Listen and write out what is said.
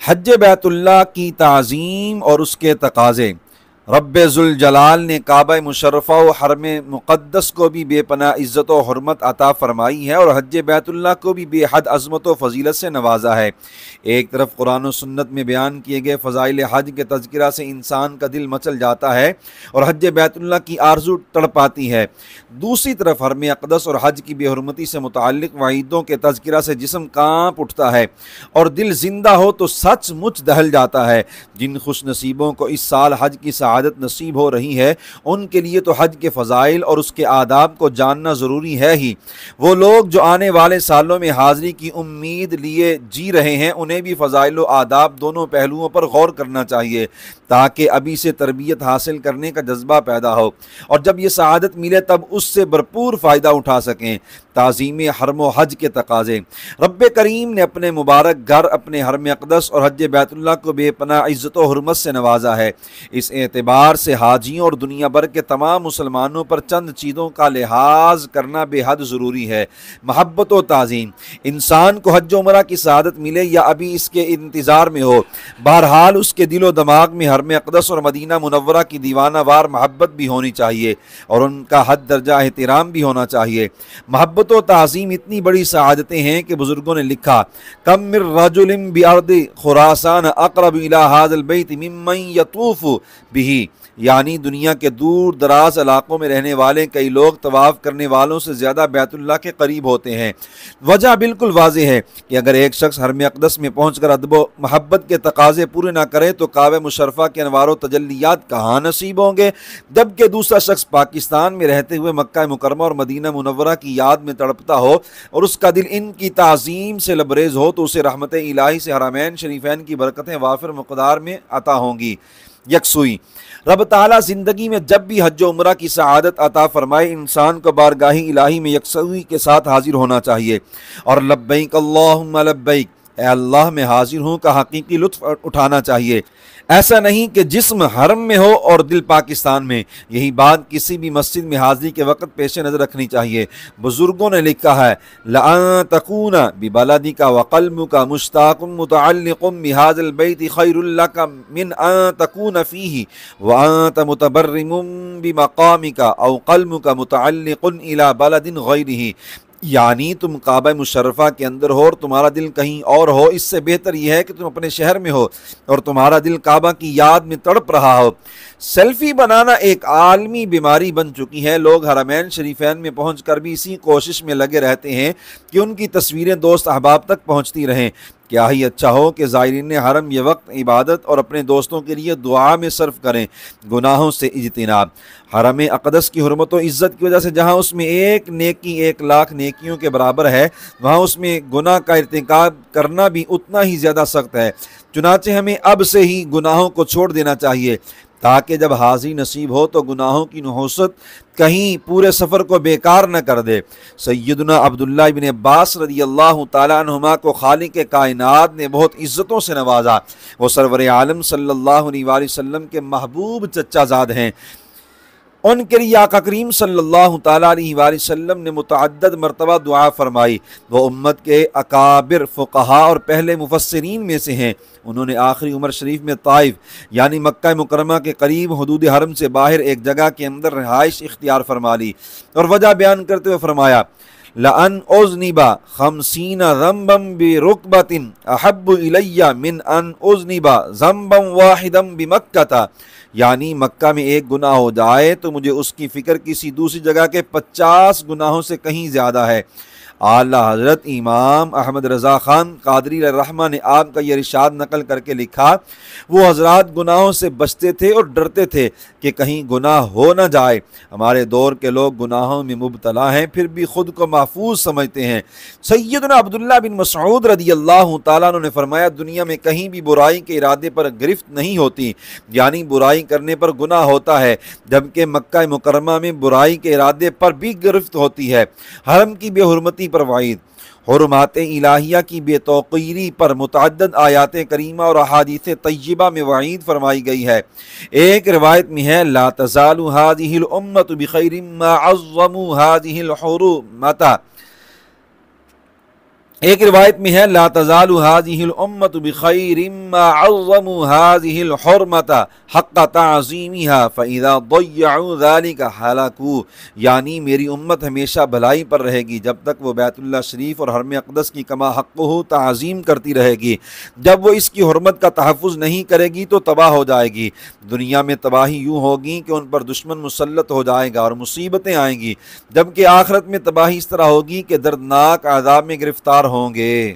حج بیت اللہ کی تعظیم اور اس کے تقاضے۔ رب ذوالجلال نے کعبہ مشرفہ و حرم مقدس کو بھی بے پناہ عزت و حرمت عطا فرمائی ہے اور حج بیت اللہ کو بھی بے حد عظمت و فضیلت سے نوازا ہے۔ ایک طرف قرآن و سنت میں بیان کیے گئے فضائل حج کے تذکرہ سے انسان کا دل مچل جاتا ہے اور حج بیت اللہ کی آرزو تڑپاتی ہے، دوسری طرف حرم اقدس اور حج کی بے حرمتی سے متعلق وعیدوں کے تذکرہ سے جسم کانپ اٹھتا ہے اور دل زندہ ہو تو سچ مچ دہل جاتا ہے۔ جن خوش نصیبوں کو اس سال حج کی سعادت نصیب ہو رہی ہے ان کے لیے تو حج کے فضائل اور اس کے آداب کو جاننا ضروری ہے ہی۔ وہ لوگ جو آنے والے سالوں میں حاضری کی امید لیے جی رہے ہیں انہیں بھی فضائل و آداب دونوں پہلوؤں پر غور کرنا چاہیے تاکہ ابھی سے تربیت حاصل کرنے کا جذبہ پیدا ہو اور جب یہ سعادت ملے تب اس سے بھرپور فائدہ اٹھا سکیں۔ تعظیم حرم و حج کے تقاضے۔ رب کریم نے اپنے مبارک گھر اپنے حرم اقدس اور حج بیت اللہ کو بے پناہ عزت و حرمت سے نوازا ہے۔ اس اعتبار سے حاجیوں اور دنیا بھر کے تمام مسلمانوں پر چند چیزوں کا لحاظ کرنا بے حد ضروری ہے۔ محبت و تعظیم۔ انسان کو حج و عمرہ کی سعادت ملے یا ابھی اس کے انتظار میں ہو، بہرحال اس کے دل و دماغ میں حرم اقدس اور مدینہ منورہ کی دیوانہ وار محبت بھی ہونی چاہیے اور ان کا حد درجہ احترام بھی ہونا چاہیے۔ محبت و تعظیم اتنی بڑی سعادتیں ہیں کہ بزرگوں نے لکھا کم من رجل بارض خراسان اقرب الی ھذا البیت ممن یطوف بہ، یعنی دنیا کے دور دراز علاقوں میں رہنے والے کئی لوگ طواف کرنے والوں سے زیادہ بیت اللہ کے قریب ہوتے ہیں۔ وجہ بالکل واضح ہے کہ اگر ایک شخص حرم اقدس میں پہنچ کر ادب و محبت کے تقاضے پورے نہ کرے تو کعبہ مشرفہ کے انوار و تجلیات کہاں نصیب ہوں گے، جبکہ دوسرا شخص پاکستان میں رہتے ہوئے مکہ مکرمہ اور مدینہ منورہ کی یاد میں تڑپتا ہو اور اس کا دل ان کی تعظیم سے لبریز ہو تو اسے رحمت الہی سے حرمین شریفین کی برکتیں وافر مقدار میں عطا ہوں گی۔ یکسوئی۔ رب تعالیٰ زندگی میں جب بھی حج و عمرہ کی سعادت عطا فرمائے انسان کو بارگاہ الہی میں یکسوئی کے ساتھ حاضر ہونا چاہیے اور لبیک اللہم لبیک، اے اللہ میں حاضر ہوں کا حقیقی لطف اٹھانا چاہیے۔ ایسا نہیں کہ جسم حرم میں ہو اور دل پاکستان میں، یہی بات کسی بھی مسجد میں حاضری کے وقت پیش نظر رکھنی چاہیے۔ بزرگوں نے لکھا ہے لَأَن تَكُونَ بِبَلَدِكَ وَقَلْبُكَ مُشْتَاقٌ مُتَعَلِّقٌ بِهَذَا الْبَيْتِ خَيْرٌ لَكَ مِنْ أَن تَكُونَ فِيهِ وَأَنْتَ مُتَبَرِّمٌ بِمَقَامِكَ أَوْ قَلْبُكَ مُتَعَلِّقٌ إِلَى بَلَدٍ غَيْرِهِ، یعنی تم کعبہ مشرفہ کے اندر ہو اور تمہارا دل کہیں اور ہو، اس سے بہتر یہ ہے کہ تم اپنے شہر میں ہو اور تمہارا دل کعبہ کی یاد میں تڑپ رہا ہو۔ سیلفی بنانا ایک عالمی بیماری بن چکی ہے۔ لوگ حرمین شریفین میں پہنچ کر بھی اسی کوشش میں لگے رہتے ہیں کہ ان کی تصویریں دوست احباب تک پہنچتی رہیں۔ کیا ہی اچھا ہو کہ زائرین حرم یہ وقت عبادت اور اپنے دوستوں کے لیے دعا میں صرف کریں۔ گناہوں سے اجتناب۔ حرم اقدس کی حرمت و عزت کی وجہ سے جہاں اس میں ایک نیکی 1,00,000 نیکیوں کے برابر ہے، وہاں اس میں گناہ کا ارتکاب کرنا بھی اتنا ہی زیادہ سخت ہے۔ چنانچہ ہمیں اب سے ہی گناہوں کو چھوڑ دینا چاہیے تاکہ جب حاضری نصیب ہو تو گناہوں کی نحوست کہیں پورے سفر کو بیکار نہ کر دے۔ سیدنا عبداللہ ابن عباس رضی اللہ تعالیٰ عنہما کو خالق کائنات نے بہت عزتوں سے نوازا۔ وہ سرور عالم صلی اللہ علیہ وآلہ وسلم کے محبوب چچا زاد ہیں۔ ان کے لیے آقا کریم صلی اللہ تعالیٰ علیہ وآلہ وسلم نے متعدد مرتبہ دعا فرمائی۔ وہ امت کے اکابر فقہاء اور پہلے مفسرین میں سے ہیں۔ انہوں نے آخری عمر شریف میں طائف یعنی مکہ مکرمہ کے قریب حدود حرم سے باہر ایک جگہ کے اندر رہائش اختیار فرما لی اور وجہ بیان کرتے ہوئے فرمایا لَأَنْ أُذْنِبَ 50 ذنبا بركبة أحب إلي من أن أذنب ذنبا واحدا بمكة، یعنی مکہ میں ایک گناہ ہو جائے تو مجھے اس کی فکر کسی دوسری جگہ کے 50 گناہوں سے کہیں زیادہ ہے۔ اعلیٰ حضرت امام احمد رضا خان قادری علیہ الرحمہ نے آپ کا یہ ارشاد نقل کر کے لکھا وہ حضرات گناہوں سے بچتے تھے اور ڈرتے تھے کہ کہیں گناہ ہو نہ جائے۔ ہمارے دور کے لوگ گناہوں میں مبتلا ہیں پھر بھی خود کو محفوظ سمجھتے ہیں۔ سیدنا عبداللہ بن مسعود رضی اللہ تعالیٰ عنہ نے فرمایا دنیا میں کہیں بھی برائی کے ارادے پر گرفت نہیں ہوتی، یعنی برائی کرنے پر گناہ ہوتا ہے، جبکہ مکہ مکرمہ میں برائی کے ارادے پر بھی گرفت ہوتی ہے۔ حرم کی بے حرمتی پر وعید۔ حرمات الہیہ کی بے توقیری پر متعدد آیات کریمہ اور احادیث طیبہ میں وعید فرمائی گئی ہے۔ ایک روایت میں ہے لا تزال هذه الامة بخير ما عظموا هذه الحرمات ایک روایت میں ہے لا تزال هذه الامة بخير ما عظموا هذه الحرمة حق تعظیمها فاذا ضيعوا ذلك هلكوا، یعنی میری امت ہمیشہ بھلائی پر رہے گی جب تک وہ بیت اللہ شریف اور حرم اقدس کی کما حق ہو تعظیم کرتی رہے گی۔ جب وہ اس کی حرمت کا تحفظ نہیں کرے گی تو تباہ ہو جائے گی۔ دنیا میں تباہی یوں ہوگی کہ ان پر دشمن مسلط ہو جائے گا اور مصیبتیں آئیں گی، جبکہ آخرت میں تباہی اس طرح ہوگی کہ دردناک عذاب میں گرفتار ہوں گے۔